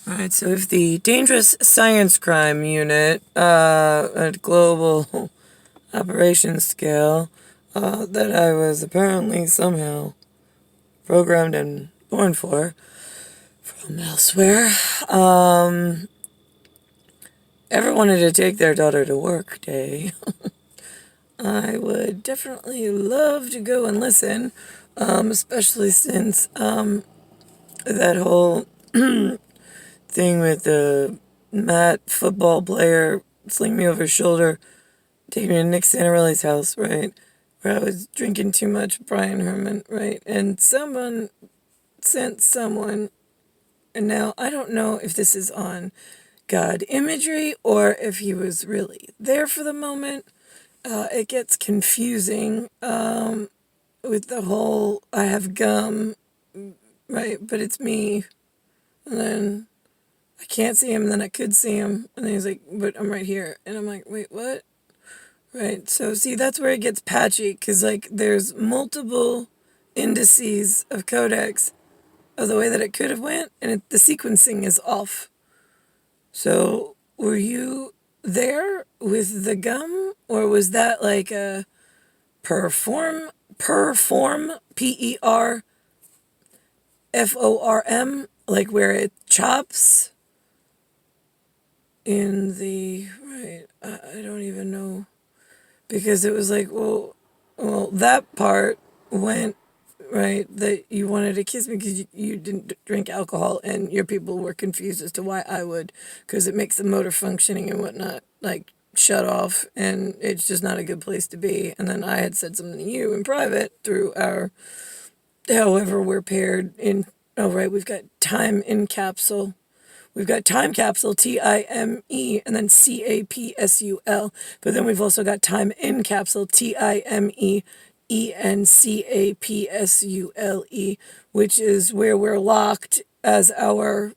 Alright, so if the Dangerous Science Crime Unit at global operations scale that I was apparently somehow programmed and born for from elsewhere, ever wanted to take their daughter to work day, I would definitely love to go and listen, especially since that whole thing with the Matt football player sling me over his shoulder, take me to Nick Santarelli's house, right? Where I was drinking too much Brian Herman, right? And someone sent someone, and now I don't know if this is on God imagery or if he was really there for the moment. It gets confusing with the whole I have gum, right? But it's me. And then I can't see him, and then I could see him. And then he's like, but I'm right here. And I'm like, wait, what? Right. So, see, that's where it gets patchy, because, like, there's multiple indices of codecs of the way that it could have went, and the sequencing is off. So, were you there with the gum, or was that like a perform, PERFORM, like where it chops in the, right, I don't even know, because it was like, well, that part went, right, that you wanted to kiss me because you didn't drink alcohol, and your people were confused as to why I would, because it makes the motor functioning and whatnot, like, shut off, and it's just not a good place to be. And then I had said something to you in private through our, however we're paired in, oh, right, we've got time in capsule. We've got time capsule, TIME, and then CAPSUL. But then we've also got time in capsule, TIME, ENCAPSULE, which is where we're locked as our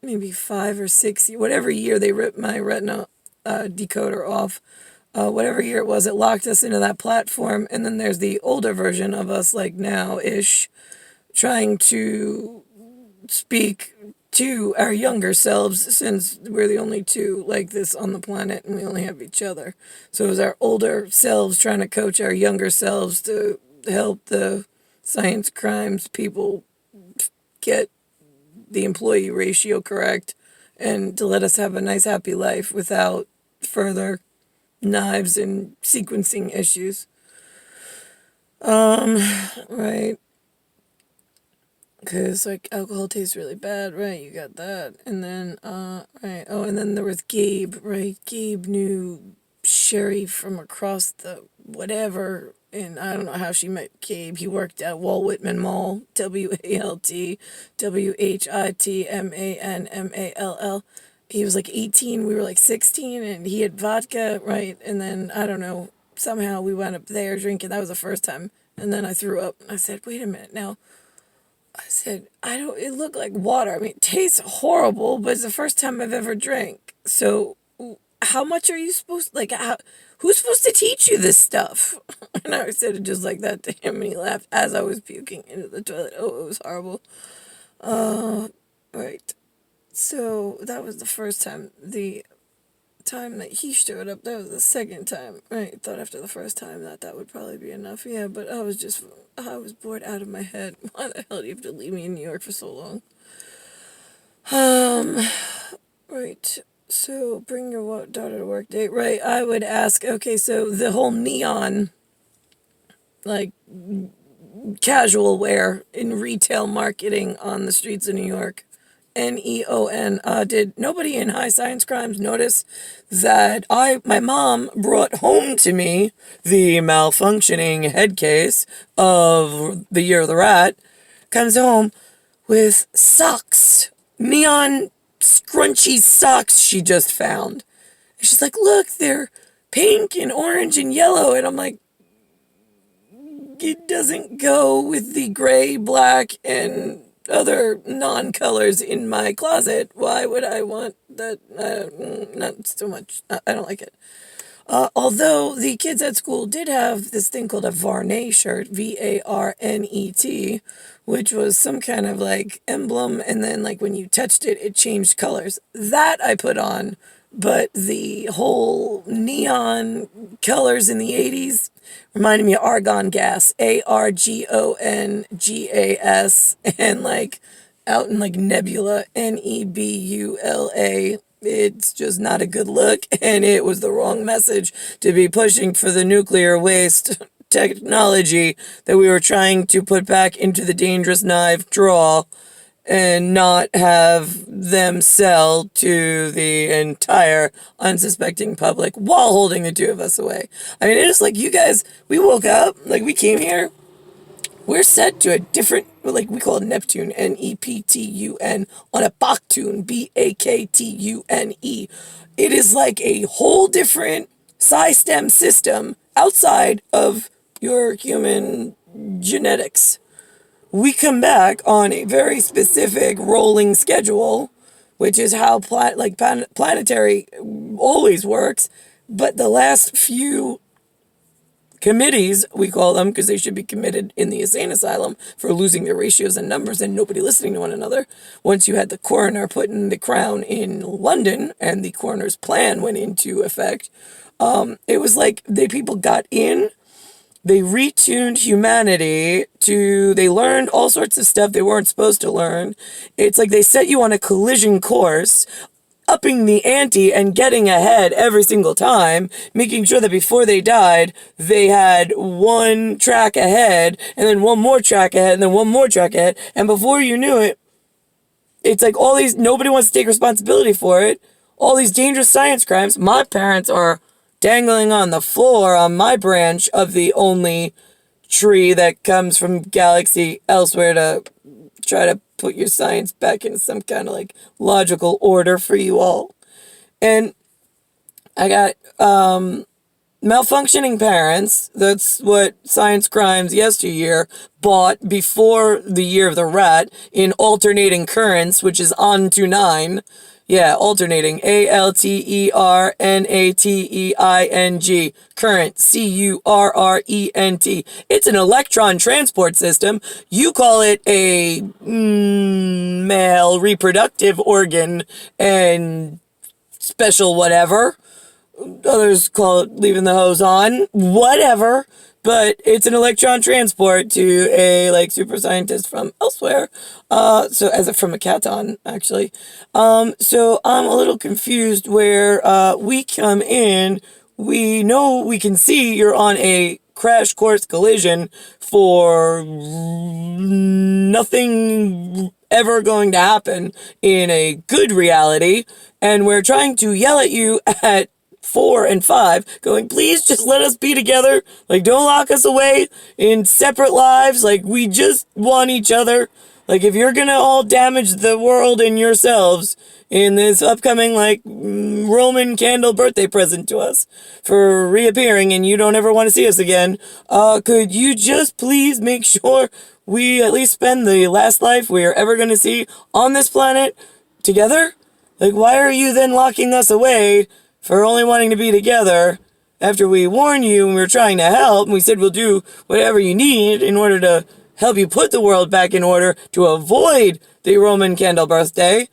maybe 5 or 6, whatever year they ripped my retina decoder off. Whatever year it was, it locked us into that platform. And then there's the older version of us, like now-ish, trying to speak to our younger selves, since we're the only two like this on the planet and we only have each other. So it was our older selves trying to coach our younger selves to help the science crimes people get the employee ratio correct and to let us have a nice happy life without further knives and sequencing issues. Right. Because, like, alcohol tastes really bad, right? You got that. And then, right. Oh, and then there was Gabe, right? Gabe knew Sherry from across the whatever. And I don't know how she met Gabe. He worked at Walt Whitman Mall, WALTWHITMANMALL. He was like 18, we were like 16, and he had vodka, right? And then, I don't know, somehow we went up there drinking. That was the first time. And then I threw up. I said, wait a minute now. I said, it looked like water. I mean, it tastes horrible, but it's the first time I've ever drank. So, how much are you supposed, like, who's supposed to teach you this stuff? And I said it just like that to him, and he laughed as I was puking into the toilet. Oh, it was horrible. Right. So, that was the first time. The time that he showed up, that was the second time. Right, thought after the first time that would probably be enough. Yeah, but I was bored out of my head. Why the hell do you have to leave me in New York for so long? Right. So bring your daughter to work date. Right, I would ask, okay, so the whole neon, like, casual wear in retail marketing on the streets of New York, NEON. Did nobody in High Science Crimes notice that my mom brought home to me the malfunctioning head case of The Year of the Rat? Comes home with socks, neon scrunchy socks she just found. And she's like, look, they're pink and orange and yellow. And I'm like, it doesn't go with the gray, black, and other non-colors in my closet. Why would I want that? Not so much. I don't like it. Although the kids at school did have this thing called a Varnet shirt, Varnet, which was some kind of like emblem, and then like when you touched it, it changed colors. That I put on, but the whole neon colors in the 80s reminded me of argon gas, Argongas, and like out in like Nebula, Nebula. It's just not a good look, and it was the wrong message to be pushing for the nuclear waste technology that we were trying to put back into the dangerous knife drawer and not have them sell to the entire unsuspecting public while holding the two of us away. I mean, it is like, you guys, we woke up, like we came here, we're set to a different, like we call it Neptune, Neptun, on a Baktune, Baktune. It is like a whole different SciStem system outside of your human genetics. We come back on a very specific rolling schedule, which is how planetary always works. But the last few committees, we call them, because they should be committed in the insane asylum for losing their ratios and numbers and nobody listening to one another. Once you had the coroner putting the crown in London and the coroner's plan went into effect, it was like people got in, they retuned humanity they learned all sorts of stuff they weren't supposed to learn. It's like they set you on a collision course, upping the ante and getting ahead every single time, making sure that before they died, they had one track ahead, and then one more track ahead, and then one more track ahead, and before you knew it, it's like all these, nobody wants to take responsibility for it, all these dangerous science crimes. My parents are dangling on the floor on my branch of the only tree that comes from galaxy elsewhere to try to put your science back in some kind of like logical order for you all. And I got malfunctioning parents. That's what Science Crimes yesteryear bought before the year of the rat in alternating currents, which is on to 9. Yeah, alternating. ALTERNATEING. Current. CURRENT. It's an electron transport system. You call it a male reproductive organ and special whatever. Others call it leaving the hose on. Whatever. But it's an electron transport to a like super scientist from elsewhere. From a Caton, actually. So I'm a little confused where we come in. We know we can see you're on a crash course collision for nothing ever going to happen in a good reality. And we're trying to yell at you at 4 and 5, going, please just let us be together. Like, don't lock us away in separate lives. Like, we just want each other. Like, if you're gonna all damage the world and yourselves in this upcoming, like, Roman candle birthday present to us for reappearing and you don't ever want to see us again, could you just please make sure we at least spend the last life we are ever gonna see on this planet together? Like, why are you then locking us away for only wanting to be together after we warned you and we were trying to help, and we said we'll do whatever you need in order to help you put the world back in order to avoid the Roman candle birthday,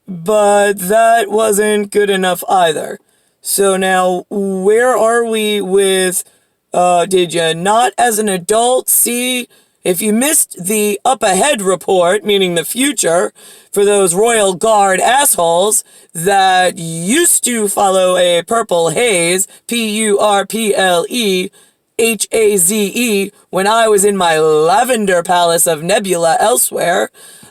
but that wasn't good enough either. So now, where are we with, did you not as an adult see, if you missed the up ahead report, meaning the future, for those Royal Guard assholes that used to follow a purple haze, PURPLEHAZE, when I was in my Lavender Palace of Nebula elsewhere,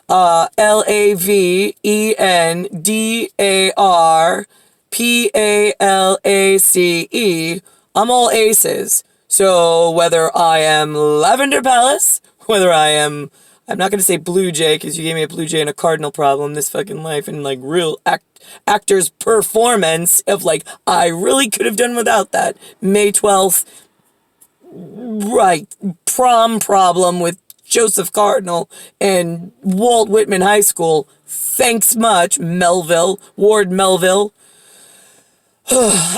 LAVENDARPALACE, I'm all aces. So whether I am Lavender Palace, whether I'm not going to say Blue Jay, because you gave me a Blue Jay and a Cardinal problem this fucking life, and like real actor's performance of like, I really could have done without that. May 12th, right, prom problem with Joseph Cardinal and Walt Whitman High School. Thanks much, Melville, Ward Melville.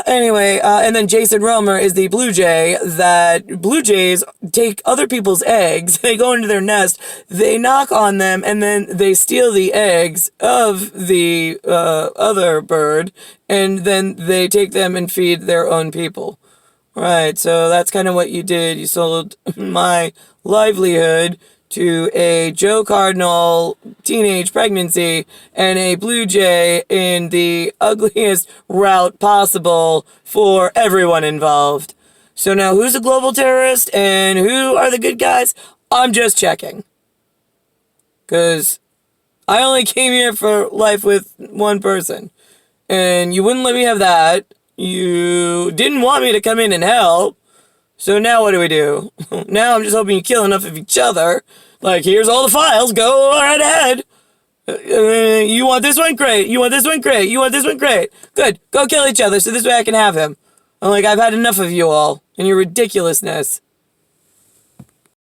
Anyway, and then Jason Romer is the blue jay that blue jays take other people's eggs. They go into their nest, they knock on them, and then they steal the eggs of the other bird, and then they take them and feed their own people. Right, so that's kind of what you did. You sold my livelihood to a Joe Cardinal teenage pregnancy and a blue jay in the ugliest route possible for everyone involved. So now who's a global terrorist and who are the good guys? I'm just checking. Because I only came here for life with one person. And you wouldn't let me have that. You didn't want me to come in and help. So now what do we do? Now I'm just hoping you kill enough of each other. Like, here's all the files. Go right ahead. You want this one? Great. You want this one? Great. You want this one? Great. Good. Go kill each other so this way I can have him. I'm like, I've had enough of you all and your ridiculousness.